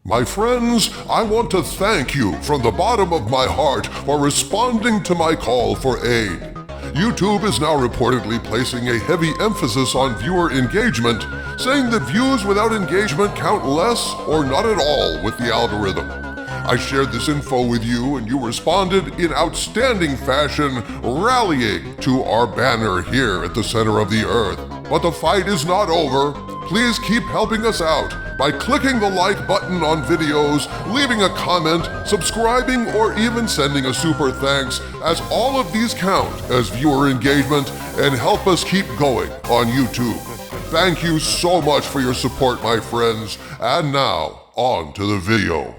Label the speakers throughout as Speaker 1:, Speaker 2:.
Speaker 1: My friends, I want to thank you from the bottom of my heart for responding to my call for aid. YouTube is now reportedly placing a heavy emphasis on viewer engagement, saying that views without engagement count less or not at all with the algorithm. I shared this info with you and you responded in outstanding fashion, rallying to our banner here at the center of the earth. But the fight is not over. Please keep helping us out by clicking the like button on videos, leaving a comment, subscribing, or even sending a super thanks, as all of these count as viewer engagement and help us keep going on YouTube. Thank you so much for your support, my friends. And now, on to the video.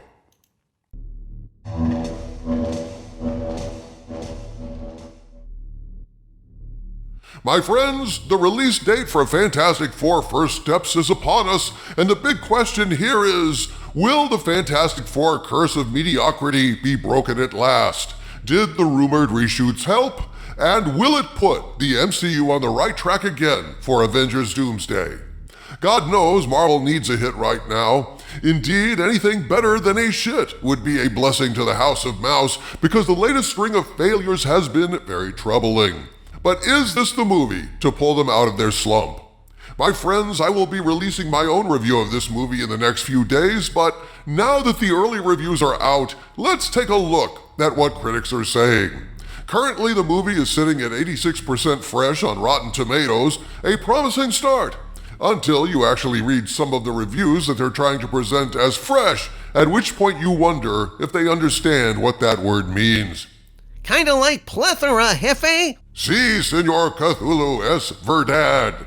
Speaker 1: My friends, the release date for Fantastic Four First Steps is upon us, and the big question here is, will the Fantastic Four curse of mediocrity be broken at last? Did the rumored reshoots help? And will it put the MCU on the right track again for Avengers Doomsday? God knows Marvel needs a hit right now. Indeed, anything better than a shit would be a blessing to the House of Mouse, because the latest string of failures has been very troubling. But is this the movie to pull them out of their slump? My friends, I will be releasing my own review of this movie in the next few days, but now that the early reviews are out, let's take a look at what critics are saying. Currently, the movie is sitting at 86% fresh on Rotten Tomatoes, a promising start, until you actually read some of the reviews that they're trying to present as fresh, at which point you wonder if they understand what that word means.
Speaker 2: Kinda like plethora, Hefe?
Speaker 1: Si, Senor Cthulhu es verdad.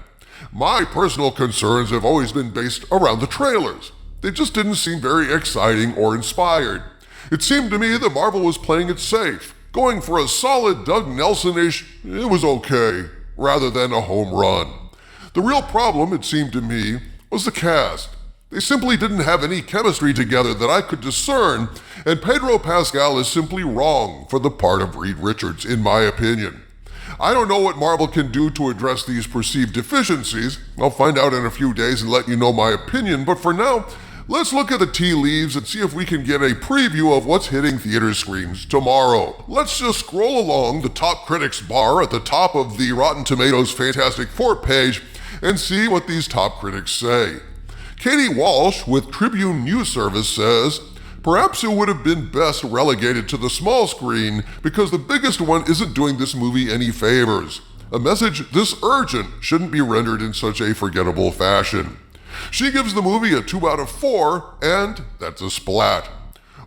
Speaker 1: My personal concerns have always been based around the trailers. They just didn't seem very exciting or inspired. It seemed to me that Marvel was playing it safe, going for a solid Doug Nelson-ish, it was okay, rather than a home run. The real problem, it seemed to me, was the cast. They simply didn't have any chemistry together that I could discern, and Pedro Pascal is simply wrong for the part of Reed Richards, in my opinion. I don't know what Marvel can do to address these perceived deficiencies. I'll find out in a few days and let you know my opinion, but for now, let's look at the tea leaves and see if we can get a preview of what's hitting theater screens tomorrow. Let's just scroll along the top critics bar at the top of the Rotten Tomatoes Fantastic Four page and see what these top critics say. Katie Walsh with Tribune News Service says, "Perhaps it would have been best relegated to the small screen because the biggest one isn't doing this movie any favors. A message this urgent shouldn't be rendered in such a forgettable fashion." She gives the movie a 2 out of 4, and that's a splat.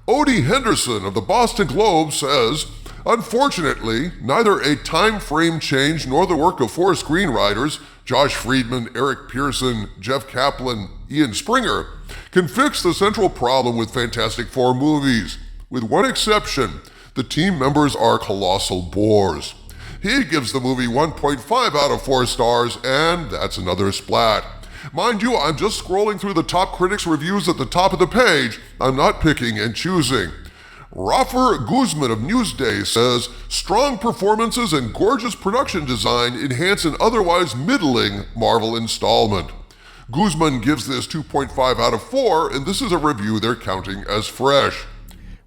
Speaker 1: Odie Henderson of the Boston Globe says, "Unfortunately, neither a time frame change nor the work of 4 screenwriters, Josh Friedman, Eric Pearson, Jeff Kaplan, Ian Springer, can fix the central problem with Fantastic Four movies. With one exception, the team members are colossal bores." He gives the movie 1.5 out of 4 stars, and that's another splat. Mind you, I'm just scrolling through the top critics' reviews at the top of the page. I'm not picking and choosing. Rafer Guzman of Newsday says, "Strong performances and gorgeous production design enhance an otherwise middling Marvel installment." Guzman gives this 2.5 out of 4, and this is a review they're counting as fresh.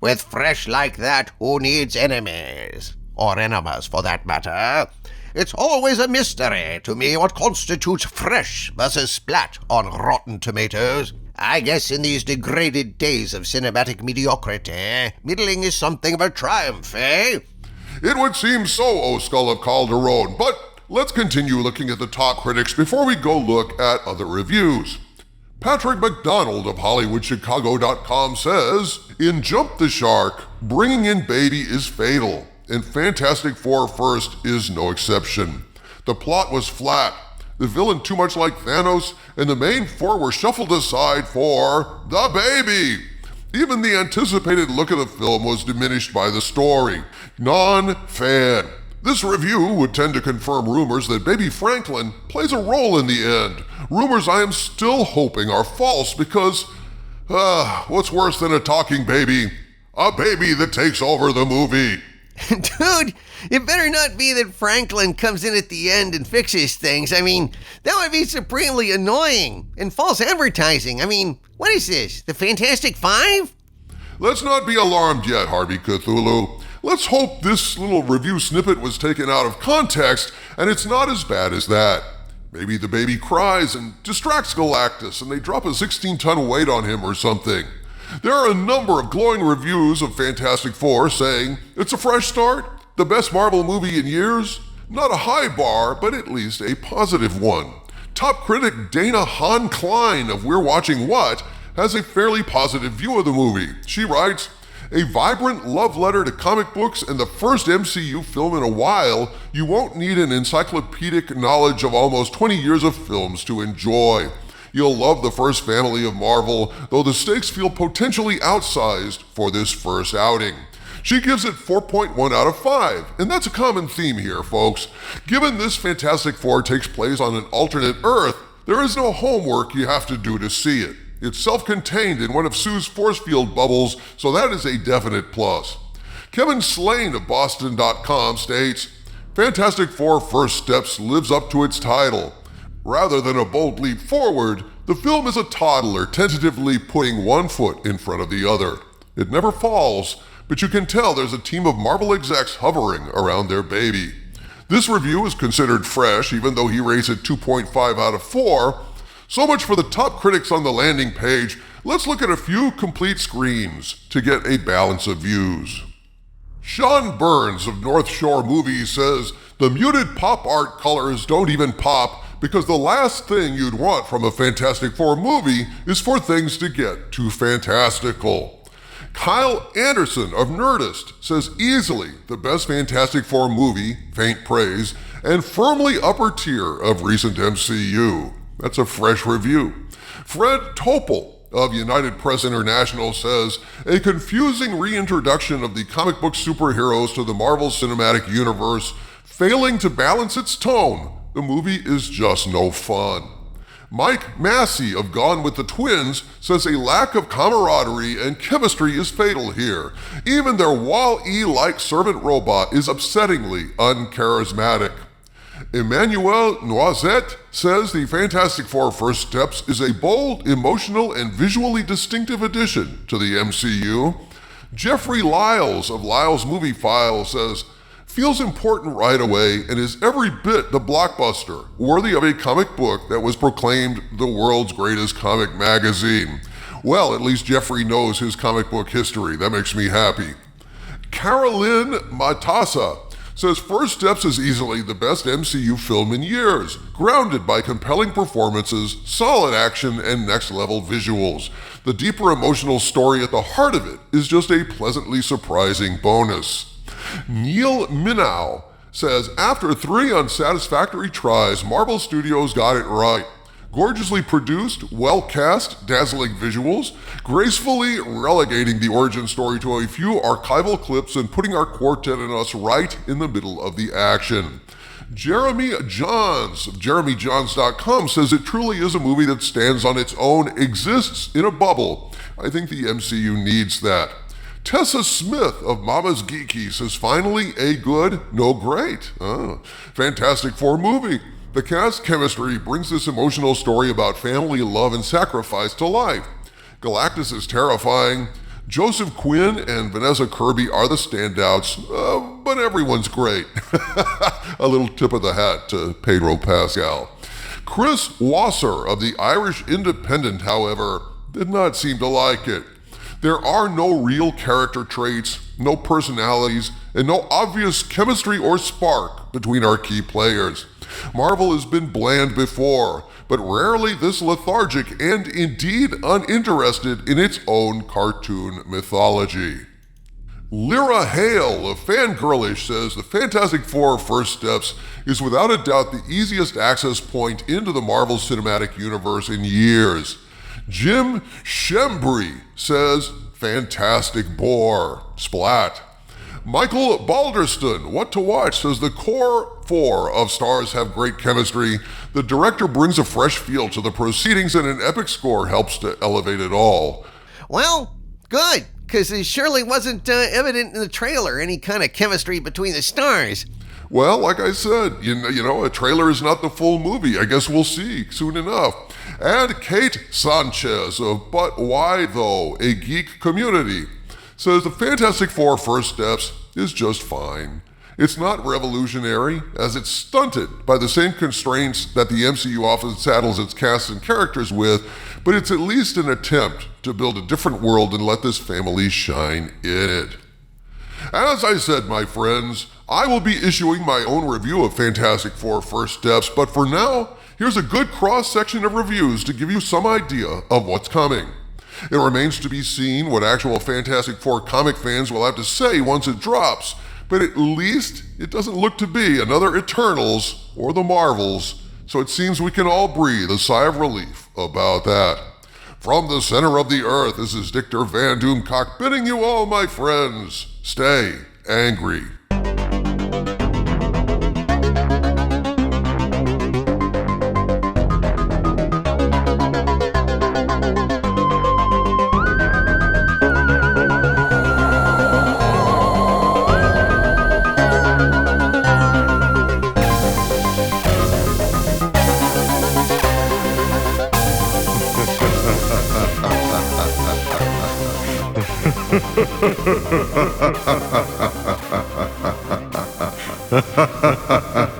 Speaker 2: With fresh like that, who needs enemies? Or enemas, for that matter. It's always a mystery to me what constitutes fresh versus splat on Rotten Tomatoes. I guess in these degraded days of cinematic mediocrity, middling is something of a triumph, eh?
Speaker 1: It would seem so, O Skull of Calderon, but let's continue looking at the top critics before we go look at other reviews. Patrick McDonald of HollywoodChicago.com says, "In Jump the Shark, bringing in Baby is fatal, and Fantastic Four First is no exception. The plot was flat, the villain too much like Thanos, and the main 4 were shuffled aside for the baby. Even the anticipated look of the film was diminished by the story. Non-fan." This review would tend to confirm rumors that Baby Franklin plays a role in the end. Rumors I am still hoping are false because, what's worse than a talking baby? A baby that takes over the movie.
Speaker 2: Dude, it better not be that Franklin comes in at the end and fixes things. I mean, that would be supremely annoying and false advertising. I mean, what is this, the Fantastic Five?
Speaker 1: Let's not be alarmed yet, Harvey Cthulhu. Let's hope this little review snippet was taken out of context and it's not as bad as that. Maybe the baby cries and distracts Galactus and they drop a 16-ton weight on him or something. There are a number of glowing reviews of Fantastic Four saying, it's a fresh start, the best Marvel movie in years. Not a high bar, but at least a positive one. Top critic Dana Hahn Klein of We're Watching What has a fairly positive view of the movie. She writes, a vibrant love letter to comic books and the first MCU film in a while, you won't need an encyclopedic knowledge of almost 20 years of films to enjoy. You'll love the first family of Marvel, though the stakes feel potentially outsized for this first outing. She gives it 4.1 out of 5, and that's a common theme here, folks. Given this Fantastic Four takes place on an alternate Earth, there is no homework you have to do to see it. It's self-contained in one of Sue's force field bubbles, so that is a definite plus. Kevin Slane of Boston.com states, Fantastic Four First Steps lives up to its title. Rather than a bold leap forward, the film is a toddler tentatively putting one foot in front of the other. It never falls, but you can tell there's a team of Marvel execs hovering around their baby. This review is considered fresh, even though he rates it 2.5 out of 4. So much for the top critics on the landing page. Let's look at a few complete screens to get a balance of views. Sean Burns of North Shore Movies says, the muted pop art colors don't even pop because the last thing you'd want from a Fantastic Four movie is for things to get too fantastical. Kyle Anderson of Nerdist says easily the best Fantastic Four movie, faint praise, and firmly upper tier of recent MCU. That's a fresh review. Fred Topol of United Press International says, a confusing reintroduction of the comic book superheroes to the Marvel Cinematic Universe, failing to balance its tone. The movie is just no fun. Mike Massey of Gone with the Twins says a lack of camaraderie and chemistry is fatal here. Even their Wall-E-like servant robot is upsettingly uncharismatic. Emmanuel Noisette says the Fantastic Four First Steps is a bold, emotional, and visually distinctive addition to the MCU. Jeffrey Lyles of Lyles Movie File says, feels important right away and is every bit the blockbuster, worthy of a comic book that was proclaimed the world's greatest comic magazine. Well, at least Jeffrey knows his comic book history. That makes me happy. Carolyn Matassa says First Steps is easily the best MCU film in years, grounded by compelling performances, solid action, and next-level visuals. The deeper emotional story at the heart of it is just a pleasantly surprising bonus. Neil Minow says, after 3 unsatisfactory tries, Marvel Studios got it right. Gorgeously produced, well-cast, dazzling visuals, gracefully relegating the origin story to a few archival clips and putting our quartet and us right in the middle of the action. Jeremy Johns of JeremyJohns.com says it truly is a movie that stands on its own, exists in a bubble. I think the MCU needs that. Tessa Smith of Mama's Geeky says, finally a good, no great. Fantastic Four movie. The cast chemistry brings this emotional story about family, love, and sacrifice to life. Galactus is terrifying. Joseph Quinn and Vanessa Kirby are the standouts, but everyone's great. A little tip of the hat to Pedro Pascal. Chris Wasser of the Irish Independent, however, did not seem to like it. There are no real character traits, no personalities, and no obvious chemistry or spark between our key players. Marvel has been bland before, but rarely this lethargic and indeed uninterested in its own cartoon mythology. Lyra Hale of Fangirlish says the Fantastic Four First Steps is without a doubt the easiest access point into the Marvel Cinematic Universe in years. Jim Shembri says, fantastic bore, splat. Michael Balderston, What to Watch, says the core 4 of stars have great chemistry. The director brings a fresh feel to the proceedings and an epic score helps to elevate it all.
Speaker 2: Well, good, Because it surely wasn't evident in the trailer, any kind of chemistry between the stars.
Speaker 1: Well, like I said, you know, a trailer is not the full movie. I guess we'll see soon enough. And Kate Sanchez of But Why Though, a Geek Community, says the Fantastic Four First Steps is just fine. It's not revolutionary, as it's stunted by the same constraints that the MCU often saddles its cast and characters with, but it's at least an attempt to build a different world and let this family shine in it. As I said, my friends, I will be issuing my own review of Fantastic Four First Steps, but for now, here's a good cross-section of reviews to give you some idea of what's coming. It remains to be seen what actual Fantastic Four comic fans will have to say once it drops, but at least it doesn't look to be another Eternals or the Marvels, so it seems we can all breathe a sigh of relief about that. From the center of the earth, this is Dictor Van Doomcock bidding you all, my friends, stay angry. Ha ha ha ha ha.